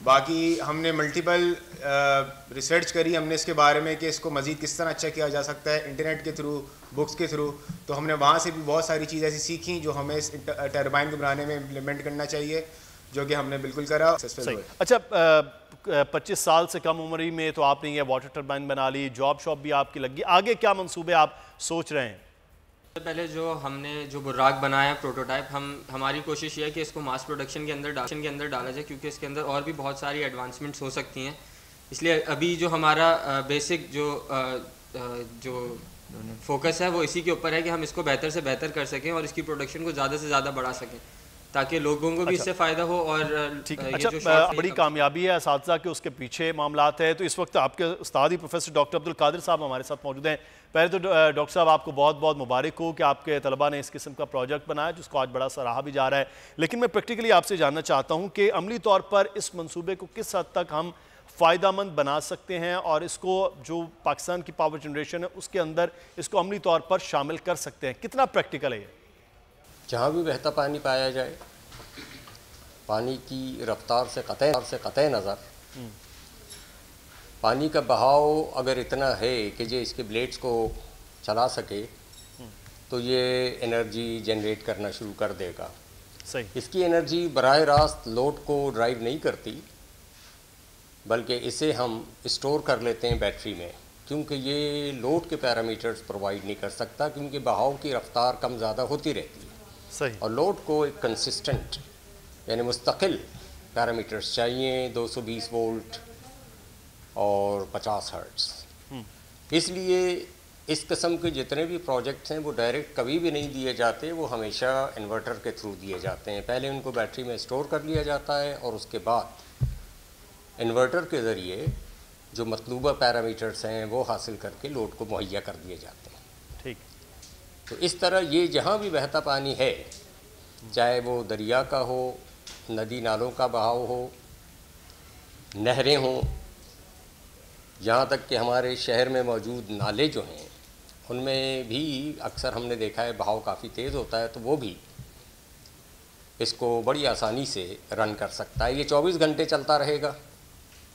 G: बाकी हमने मल्टीपल रिसर्च करी हमने इसके बारे में कि इसको मज़ीद किस तरह अच्छा किया जा सकता है, इंटरनेट के थ्रू, बुक्स के थ्रू। तो हमने वहाँ से भी बहुत सारी चीज़ ऐसी सीखी जो हमें इस टरबाइन को बनाने में इम्प्लीमेंट करना चाहिए, जो कि हमने बिल्कुल करा।
B: अच्छा, 25 साल से कम उम्र में तो आपने ये वाटर टरबाइन बना ली, जॉब शॉप भी आपकी लगी, आगे क्या मंसूबे आप सोच रहे हैं?
H: पहले जो बुर्राक बनाया है प्रोटोटाइप, हमारी कोशिश ये है कि इसको मास प्रोडक्शन के अंदर डाला जाए, क्योंकि इसके अंदर और भी बहुत सारी एडवांसमेंट्स हो सकती हैं। इसलिए अभी जो हमारा बेसिक जो फोकस है वो इसी के ऊपर है कि हम इसको बेहतर से बेहतर कर सकें और इसकी प्रोडक्शन को ज़्यादा से ज़्यादा बढ़ा सकें, ताकि लोगों को भी इससे फ़ायदा हो। और
B: ठीक, अच्छा, बड़ी कामयाबी है असातिज़ा के, उसके पीछे मामलात है। तो इस वक्त आपके उस्ताद ही प्रोफेसर डॉक्टर अब्दुल कादिर साहब हमारे साथ मौजूद हैं। पहले तो डॉक्टर साहब, आपको बहुत बहुत मुबारक हो कि आपके तलबा ने इस किस्म का प्रोजेक्ट बनाया, जिसको आज बड़ा सराहा भी जा रहा है। लेकिन मैं प्रैक्टिकली आपसे जानना चाहता हूँ कि अमली तौर पर इस मंसूबे को किस हद तक हम फ़ायदामंद बना सकते हैं, और इसको जो पाकिस्तान की पावर जनरेशन है उसके अंदर इसको अमली तौर पर शामिल कर सकते हैं, कितना प्रैक्टिकल है ये?
I: जहाँ भी बहता पानी पाया जाए, पानी की रफ्तार से कतई नज़र, पानी का बहाव अगर इतना है कि जो इसके ब्लेड्स को चला सके तो ये एनर्जी जनरेट करना शुरू कर देगा।
B: सही।
I: इसकी एनर्जी बराह रास्त लोड को ड्राइव नहीं करती, बल्कि इसे हम स्टोर कर लेते हैं बैटरी में, क्योंकि ये लोड के पैरामीटर्स प्रोवाइड नहीं कर सकता, क्योंकि बहाव की रफ्तार कम ज़्यादा होती रहती है।
B: सही।
I: और लोड को एक कंसिस्टेंट यानी मुस्तकिल पैरामीटर्स चाहिए, 220 वोल्ट और 50 हर्ट्ज़। इसलिए इस किस्म के जितने भी प्रोजेक्ट्स हैं वो डायरेक्ट कभी भी नहीं दिए जाते, वो हमेशा इन्वर्टर के थ्रू दिए जाते हैं। पहले उनको बैटरी में स्टोर कर लिया जाता है और उसके बाद इन्वर्टर के ज़रिए जो मतलूबा पैरामीटर्स हैं वो हासिल करके लोड को मुहैया कर दिए जाते हैं।
B: ठीक।
I: तो इस तरह ये जहाँ भी बहता पानी है, चाहे वो दरिया का हो, नदी नालों का बहाव हो, नहरें हों, यहाँ तक कि हमारे शहर में मौजूद नाले जो हैं उनमें भी अक्सर हमने देखा है बहाव काफ़ी तेज़ होता है, तो वो भी इसको बड़ी आसानी से रन कर सकता है। ये 24 घंटे चलता रहेगा,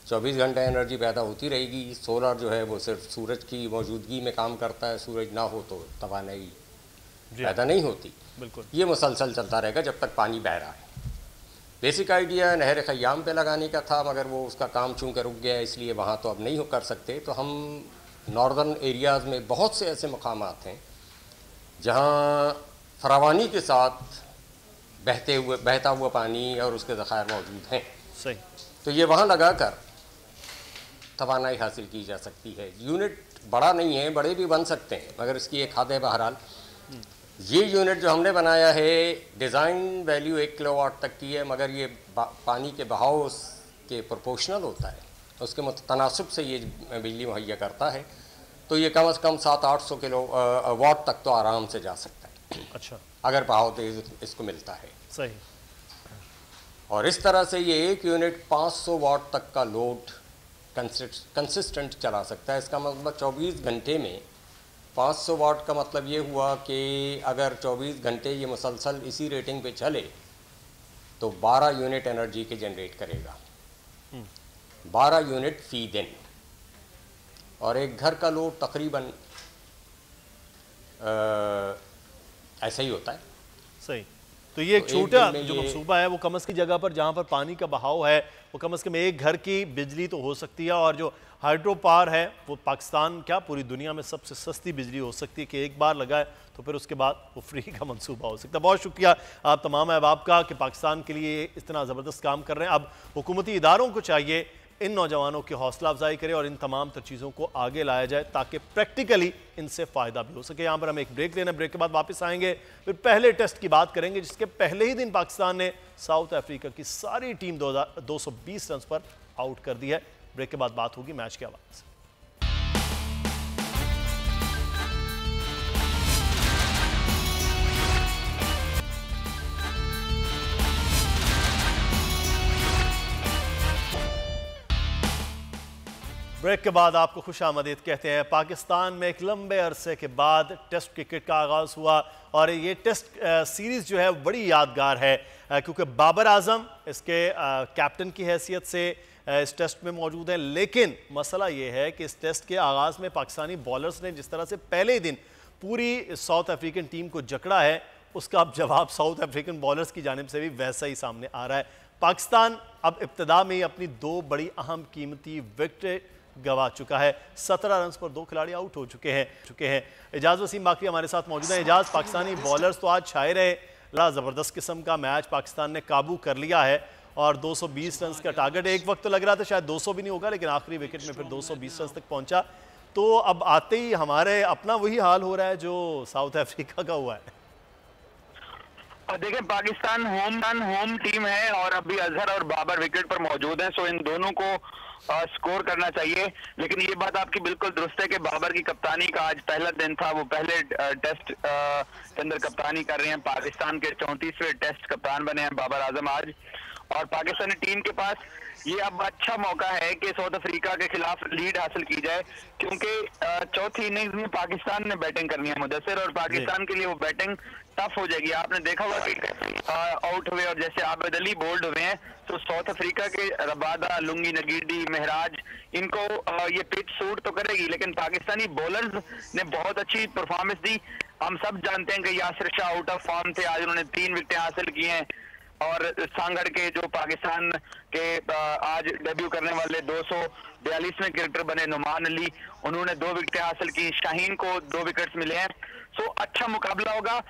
I: 24 घंटे एनर्जी पैदा होती रहेगी। सोलर जो है वो सिर्फ सूरज की मौजूदगी में काम करता है, सूरज ना हो तो तवानाई पैदा नहीं होती।
B: बिल्कुल।
I: ये मुसलसल चलता रहेगा जब तक पानी बह रहा है। बेसिक आइडिया नहर ख़याम पे लगाने का था, मगर वो उसका काम चूँकि रुक गया इसलिए वहाँ तो अब नहीं कर सकते। तो हम नॉर्दर्न एरियाज़ में बहुत से ऐसे मकामात हैं जहाँ फरावानी के साथ बहता हुआ पानी और उसके ज़खायर मौजूद हैं।
B: सही।
I: तो ये वहाँ लगा कर तवानाई हासिल की जा सकती है। यूनिट बड़ा नहीं है, बड़े भी बन सकते हैं, मगर इसकी एक हद है। बहरहाल ये यूनिट जो हमने बनाया है, डिज़ाइन वैल्यू 1 किलोवाट तक की है, मगर ये पानी के बहाव के प्रोपोर्शनल होता है, उसके तनासब से ये बिजली मुहैया करता है। तो ये कम से कम 700-800 किलो वाट तक तो आराम से जा सकता है।
B: अच्छा।
I: अगर बहाव तेज़ इसको मिलता है।
B: सही।
I: और इस तरह से ये एक यूनिट 500 वाट तक का लोड कंसिस्टेंट चला सकता है। इसका मतलब 24 घंटे में 500 वाट का मतलब ये हुआ कि अगर 24 घंटे ये मुसलसल इसी रेटिंग पे चले तो 12 यूनिट एनर्जी के जनरेट करेगा, 12 यूनिट फी दिन। और एक घर का लोड तकरीबन ऐसा ही होता है।
B: सही। तो ये एक छोटा जो मनसूबा है वो कम की जगह पर जहाँ पर पानी का बहाव है वो कम से कम एक घर की बिजली तो हो सकती है, और जो हाइड्रो पावर है वो पाकिस्तान क्या पूरी दुनिया में सबसे सस्ती बिजली हो सकती है कि एक बार लगाए तो फिर उसके बाद वो फ्री का मंसूबा हो सकता है। बहुत शुक्रिया आप तमाम अहबाब का कि पाकिस्तान के लिए इतना ज़बरदस्त काम कर रहे हैं। अब हुकूमती इदारों को चाहिए इन नौजवानों की हौसला अफजाई करे और इन तमाम तर चीज़ों को आगे लाया जाए ताकि प्रैक्टिकली इनसे फ़ायदा भी हो सके। यहाँ पर हम एक ब्रेक लेना, ब्रेक के बाद वापस आएंगे, फिर पहले टेस्ट की बात करेंगे जिसके पहले ही दिन पाकिस्तान ने साउथ अफ्रीका की सारी टीम 220 रन पर आउट कर दी है। ब्रेक के बाद बात होगी मैच के हवाले से। ब्रेक के बाद आपको खुश आमदीद कहते हैं। पाकिस्तान में एक लंबे अरसे के बाद टेस्ट क्रिकेट का आगाज़ हुआ और ये टेस्ट सीरीज़ जो है बड़ी यादगार है क्योंकि बाबर आजम इसके कैप्टन की हैसियत से इस टेस्ट में मौजूद हैं। लेकिन मसला ये है कि इस टेस्ट के आगाज़ में पाकिस्तानी बॉलर्स ने जिस तरह से पहले ही दिन पूरी साउथ अफ्रीकन टीम को जकड़ा है, उसका अब जवाब साउथ अफ्रीकन बॉलर्स की जानिब से भी वैसा ही सामने आ रहा है। पाकिस्तान अब इब्तिदा में ही अपनी 2 बड़ी अहम कीमती विकेट गवा चुका है। 17 रन पर 2 खिलाड़ी आउट हो चुके हैं। एजाज वसीम बाकी हमारे साथ मौजूद हैं। एजाज, पाकिस्तानी बॉलर्स तो आज छाए रहे, बड़ा ज़बरदस्त किस्म का मैच पाकिस्तान ने काबू कर लिया है और 220 रन का टारगेट एक वक्त तो लग रहा था शायद 200 भी नहीं होगा, लेकिन आखिरी विकेट में फिर 220 रन तक पहुंचा। तो अब आते ही हमारे अपना वही हाल हो रहा है जो साउथ अफ्रीका का हुआ है।
J: और देखें, पाकिस्तान होम टीम है और अभी अजहर और बाबर विकेट पर मौजूद हैं, सो इन दोनों को स्कोर करना चाहिए। लेकिन ये बात आपकी बिल्कुल दुरुस्त है कि बाबर की कप्तानी का आज पहला दिन था, वो पहले टेस्ट के अंदर कप्तानी कर रहे हैं। पाकिस्तान के 34वें टेस्ट कप्तान बने हैं बाबर आजम आज। और पाकिस्तानी टीम के पास ये अब अच्छा मौका है कि साउथ अफ्रीका के खिलाफ लीड हासिल की जाए, क्योंकि चौथी इनिंग्स में पाकिस्तान ने बैटिंग करनी है मुदस्सिर, और पाकिस्तान के लिए वो बैटिंग टफ हो जाएगी। आपने देखा होगा कि आउट हुए और जैसे आबिद अली बोल्ड हुए हैं, तो साउथ अफ्रीका के रबादा, लुंगी नगीडी, महराज, इनको ये पिच सूट तो करेगी, लेकिन पाकिस्तानी बॉलर्स ने बहुत अच्छी परफॉर्मेंस दी। हम सब जानते हैं कि Yasir Shah out of form थे, आज उन्होंने 3 विकेटें हासिल की हैं। और सांगड़ के जो पाकिस्तान के आज डेब्यू करने वाले 242वें क्रिकेटर बने नुमान अली, उन्होंने 2 विकेटें हासिल की। शाहीन को 2 विकेट्स मिले हैं। सो अच्छा मुकाबला होगा।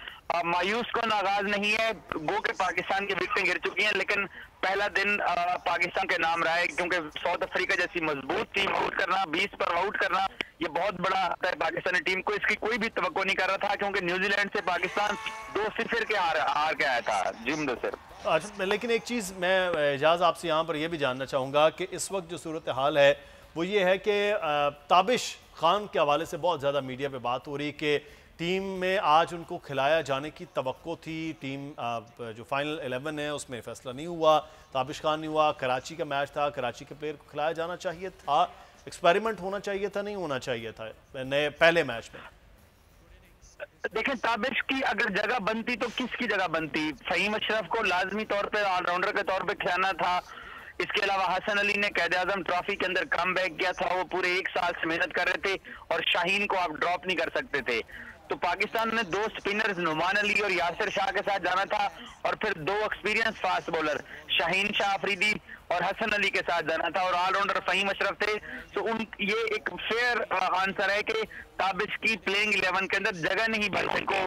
J: मायूस कौन आगाज नहीं है, गो के पाकिस्तान की विकेटें गिर चुकी हैं, लेकिन पहला दिन पाकिस्तान के नाम रहा है, क्योंकि साउथ अफ्रीका जैसी मजबूत टीम आउट करना, 20 पर आउट करना, ये बहुत बड़ा है पाकिस्तानी टीम को। इसकी कोई भी तवक्को नहीं कर रहा था, क्योंकि न्यूजीलैंड से पाकिस्तान 2-0 के हार के आया था। जी मुदस्सिर।
B: अच्छा, लेकिन एक चीज़ मैं एजाज आपसे यहाँ पर यह भी जानना चाहूँगा कि इस वक्त जो सूरत हाल है वो ये है कि ताबिश खान के हवाले से बहुत ज़्यादा मीडिया पे बात हो रही कि टीम में आज उनको खिलाया जाने की तवक्को थी। टीम जो फाइनल 11 है उसमें फैसला नहीं हुआ, ताबिश खान नहीं हुआ। कराची का मैच था, कराची के प्लेयर को खिलाया जाना चाहिए था, एक्सपेरिमेंट होना चाहिए था, नहीं होना चाहिए था नए पहले मैच में।
J: देखें, ताबिश की अगर जगह बनती तो किसकी जगह बनती? फहीम अशरफ को लाजमी तौर पे ऑलराउंडर के तौर पे खिलाना था। इसके अलावा हसन अली ने कैद आजम ट्रॉफी के अंदर कम बैक किया था, वो पूरे 1 साल से मेहनत कर रहे थे, और शाहीन को आप ड्रॉप नहीं कर सकते थे। तो पाकिस्तान ने 2 स्पिनर्स नुमान अली और यासिर शाह के साथ जाना था, और फिर 2 experience fast bowler Shaheen Shah Afridi और हसन अली के साथ जाना था, और ऑलराउंडर फहीम अशरफ थे। तो ये एक फेयर आंसर है कि ताबिश की प्लेइंग 11 के अंदर जगह नहीं बन सकी,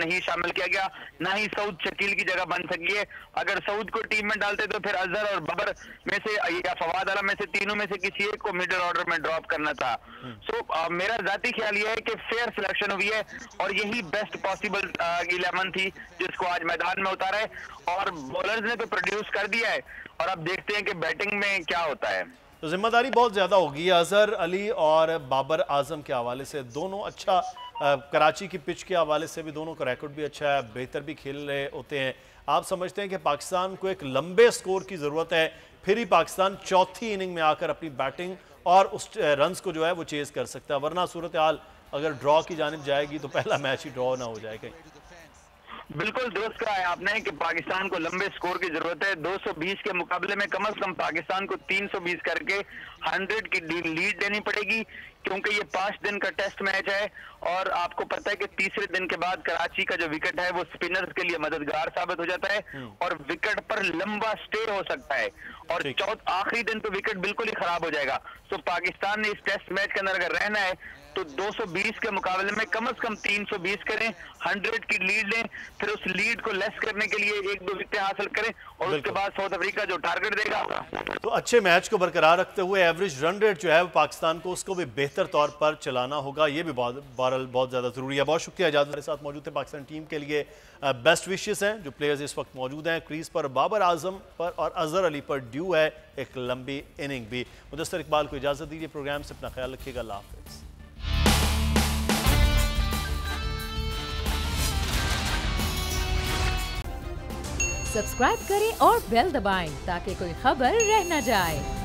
J: नहीं शामिल किया गया, ना ही सऊद शकील की जगह बन सकी है। अगर सऊद को टीम में डालते तो फिर अजहर और बाबर में से या फवाद आलम में से, तीनों में से किसी एक को मिडिल ऑर्डर में ड्रॉप करना था। सो मेरा जाती ख्याल ये है कि फेयर सिलेक्शन हुई है, और यही बेस्ट पॉसिबल 11 थी जिसको आज मैदान में उतारा है, और बॉलर्स ने तो प्रोड्यूस कर दिया है। और अब देखते हैं कि बैटिंग में क्या होता है।
B: तो जिम्मेदारी बहुत ज़्यादा होगी अजहर अली और बाबर आजम के हवाले से। दोनों अच्छा कराची की पिच के हवाले से भी दोनों का रिकॉर्ड भी अच्छा है, बेहतर भी खेल रहे होते हैं। आप समझते हैं कि पाकिस्तान को एक लंबे स्कोर की ज़रूरत है, फिर ही पाकिस्तान चौथी इनिंग में आकर अपनी बैटिंग और उस रन्स को जो है वो चेज़ कर सकता है, वरना सूरत हाल अगर ड्रॉ की जानिब जाएगी तो पहला मैच ही ड्रॉ ना हो जाएगा।
J: बिल्कुल दुरुस्त कहा है आपने कि पाकिस्तान को लंबे स्कोर की जरूरत है। 220 के मुकाबले में कम से कम पाकिस्तान को 320 करके 100 की लीड देनी पड़ेगी, क्योंकि ये 5 दिन का टेस्ट मैच है। और आपको पता है कि तीसरे दिन के बाद कराची का जो विकेट है वो स्पिनर्स के लिए मददगार साबित हो जाता है, और विकेट पर लंबा स्टे हो सकता है, और आखिरी दिन तो विकेट बिल्कुल ही खराब हो जाएगा। तो पाकिस्तान ने इस टेस्ट मैच के अंदर अगर रहना है तो 220 के मुकाबले में कम से कम 320 करें, 100 की लीड लें, फिर उस लीड को लेस करने के लिए 1-2 विकेट हासिल करें, और उसके बाद साउथ अफ्रीका जो टारगेट देगा।
B: तो अच्छे मैच को बरकरार रखते हुए एवरेज रन रेट जो है वो पाकिस्तान को उसको भी बेहतर तौर पर चलाना होगा, ये भी बहुत ज़्यादा ज़रूरी है। बहुत शुक्रिया इजाज़त हमारे साथ मौजूद है। पाकिस्तान टीम के लिए बेस्ट विशेस हैं जो प्लेयर्स इस वक्त मौजूद हैं क्रीज पर। बाबर आजम पर और अजहर अली पर ड्यू है एक लंबी इनिंग भी। मुदस्सिर इकबाल को इजाज़त दीजिए। प्रोग्राम से अपना ख्याल रखिएगा। अल्लाह हाफ़िज़।
A: सब्सक्राइब करें और बेल दबाएं ताकि कोई खबर रह न जाए।